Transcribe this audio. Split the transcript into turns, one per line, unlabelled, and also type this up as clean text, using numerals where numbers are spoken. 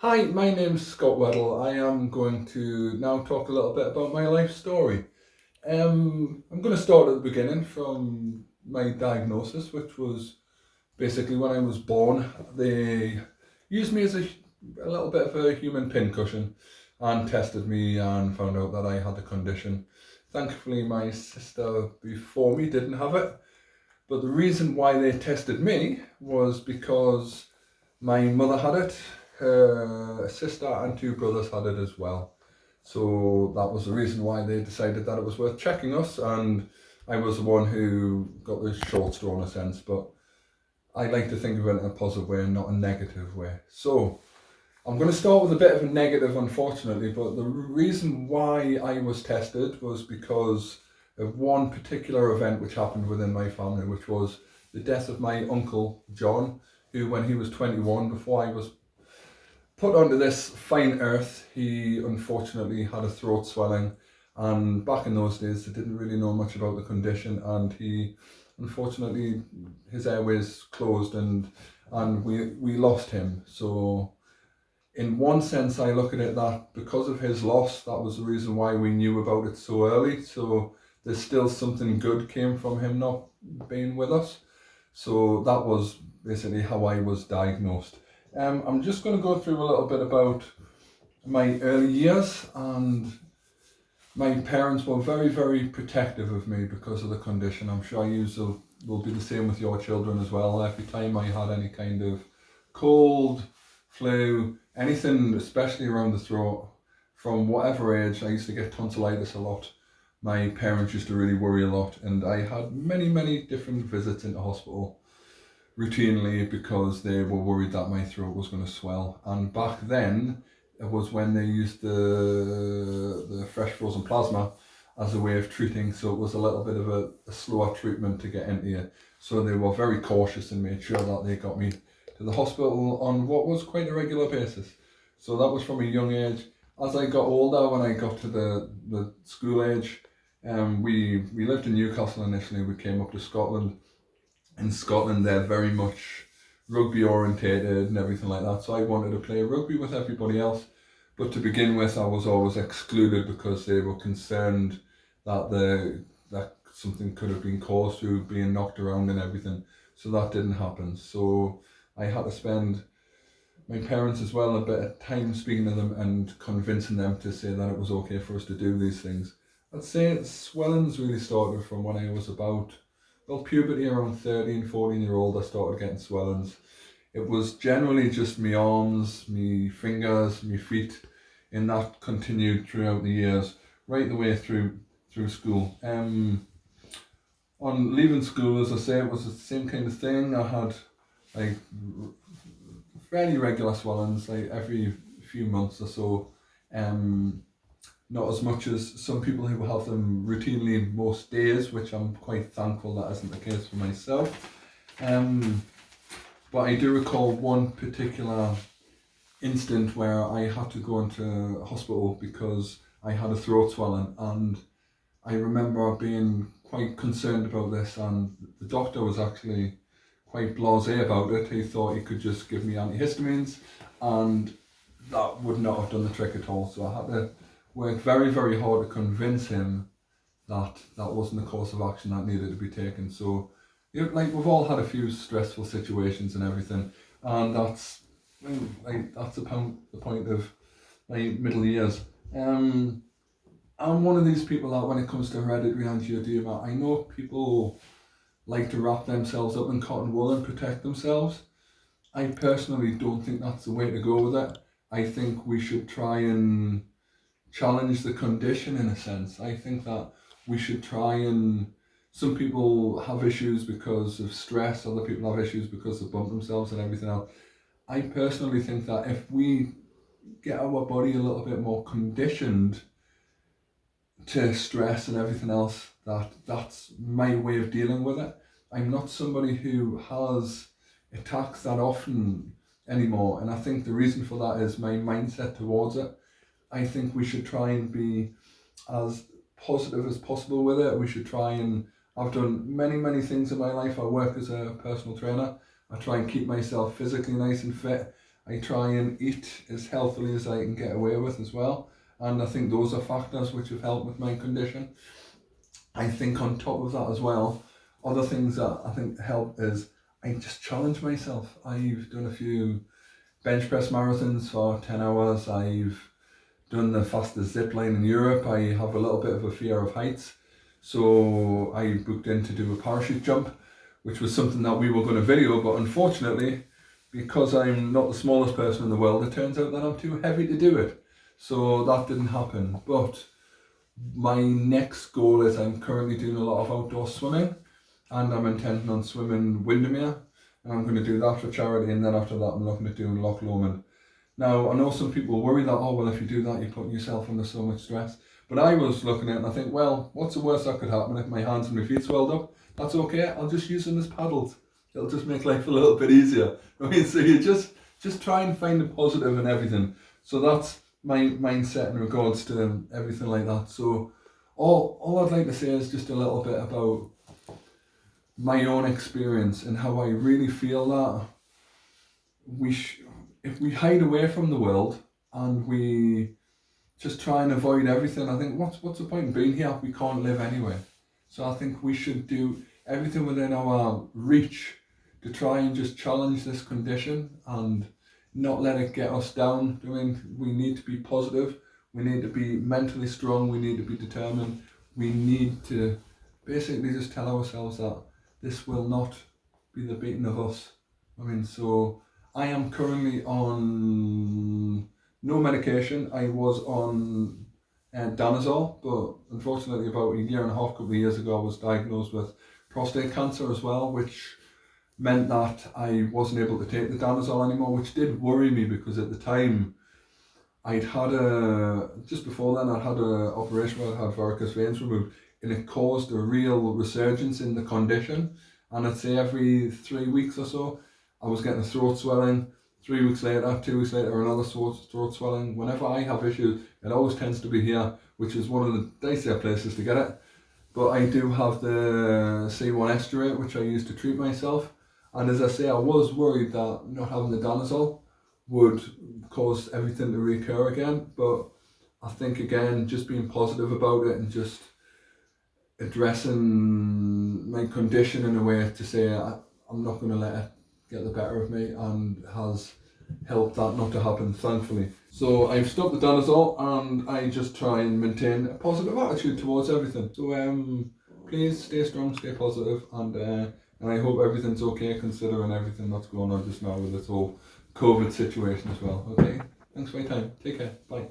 Hi, my name's Scott Weddle. I am going to now talk a little bit about my life story. I'm going to start at the beginning from my diagnosis, which was basically when I was born. They used me as a little bit of a human pincushion and tested me and found out that I had the condition. Thankfully, my sister before me didn't have it, but the reason why they tested me was because my mother had it, her sister and two brothers had it as well. So that was the reason why they decided that it was worth checking us, and I was the one who got the short straw in a sense, but I like to think of it in a positive way and not a negative way. So I'm going to start with a bit of a negative, unfortunately, but the reason why I was tested was because of one particular event which happened within my family, which was the death of my uncle John, who, when he was 21, before I was put onto this fine earth, he unfortunately had a throat swelling, and back in those days they didn't really know much about the condition, and he unfortunately his airways closed, and we lost him. So in one sense I look at it that because of his loss, that was the reason why we knew about it so early. So there's still something good came from him not being with us. So that was basically how I was diagnosed. I'm just going to go through a little bit about my early years, and my parents were very, very protective of me because of the condition. I'm sure you will be the same with your children as well. Every time I had any kind of cold, flu, anything, especially around the throat, from whatever age, I used to get tonsillitis a lot. My parents used to really worry a lot, and I had many, many different visits into hospital routinely because they were worried that my throat was going to swell. And back then, it was when they used the fresh frozen plasma as a way of treating, so it was a little bit of a slower treatment to get into you. So they were very cautious and made sure that they got me to the hospital on what was quite a regular basis. So that was from a young age. As I got older, when I got to the school age, we lived in Newcastle initially. We came up to Scotland. In Scotland, they're very much rugby orientated and everything like that. So I wanted to play rugby with everybody else. But to begin with, I was always excluded because they were concerned that something could have been caused through being knocked around and everything. So that didn't happen. So I had to spend my parents as well a bit of time speaking to them and convincing them to say that it was okay for us to do these things. I'd say swellings really started from when I was about, well, puberty, around 13, 14-year-old, I started getting swellings. It was generally just my arms, my fingers, my feet, and that continued throughout the years, right the way through school. On leaving school, as I say, it was the same kind of thing. I had like fairly regular swellings, like every few months or so. Not as much as some people who have them routinely most days, which I'm quite thankful that isn't the case for myself. But I do recall one particular instant where I had to go into hospital because I had a throat swelling, and I remember being quite concerned about this, and the doctor was actually quite blasé about it. He thought he could just give me antihistamines, and that would not have done the trick at all. So I had to work very, very hard to convince him that that wasn't the course of action that needed to be taken. So, like, we've all had a few stressful situations and everything, and that's the point of my middle years. I'm one of these people that when it comes to hereditary angioedema, I know people like to wrap themselves up in cotton wool and protect themselves. I personally don't think that's the way to go with it. I think we should try and challenge the condition in a sense. I think that we should try and, some people have issues because of stress, other people have issues because they bump themselves and everything else. I personally think that if we get our body a little bit more conditioned to stress and everything else, that's my way of dealing with it. I'm not somebody who has attacks that often anymore, and I think the reason for that is my mindset towards it. I think we should try and be as positive as possible with it. We should try and, I've done many, many things in my life. I work as a personal trainer. I try and keep myself physically nice and fit. I try and eat as healthily as I can get away with as well. And I think those are factors which have helped with my condition. I think on top of that as well, other things that I think help is I just challenge myself. I've done a few bench press marathons for 10 hours. I've done the fastest zip line in Europe. I have a little bit of a fear of heights. So I booked in to do a parachute jump, which was something that we were going to video, but unfortunately, because I'm not the smallest person in the world, it turns out that I'm too heavy to do it. So that didn't happen. But my next goal is I'm currently doing a lot of outdoor swimming, and I'm intending on swimming Windermere, and I'm going to do that for charity, and then after that I'm looking at doing Loch Lomond. Now, I know some people worry that, oh well, if you do that you're putting yourself under so much stress, but I was looking at it and I think, well, what's the worst that could happen if my hands and my feet swelled up? That's okay, I'll just use them as paddles. It'll just make life a little bit easier. I mean, so you just try and find the positive in everything. So that's my mindset in regards to everything like that. So all I'd like to say is just a little bit about my own experience and how I really feel that if we hide away from the world and we just try and avoid everything, I think what's the point in being here? We can't live anyway. So I think we should do everything within our reach to try and just challenge this condition and not let it get us down. I mean, we need to be positive, we need to be mentally strong, we need to be determined, we need to basically just tell ourselves that this will not be the beating of us. I mean, so I am currently on no medication. I was on danazol, but unfortunately about a year and a half, couple of years ago, I was diagnosed with prostate cancer as well, which meant that I wasn't able to take the danazol anymore, which did worry me because at the time just before then I'd had an operation where I had varicose veins removed, and it caused a real resurgence in the condition. And I'd say every 3 weeks or so, I was getting a throat swelling. 3 weeks later, 2 weeks later, another throat swelling. Whenever I have issues, it always tends to be here, which is one of the dicier places to get it. But I do have the C1 estuarate, which I use to treat myself. And as I say, I was worried that not having the danazol would cause everything to recur again. But I think, again, just being positive about it and just addressing my condition in a way to say I'm not going to let it get the better of me, and has helped that not to happen, thankfully. So I've stopped the danazol and I just try and maintain a positive attitude towards everything. So please stay strong, stay positive, and I hope everything's okay considering everything that's going on just now with this whole COVID situation as well. Okay, thanks for your time. Take care. Bye.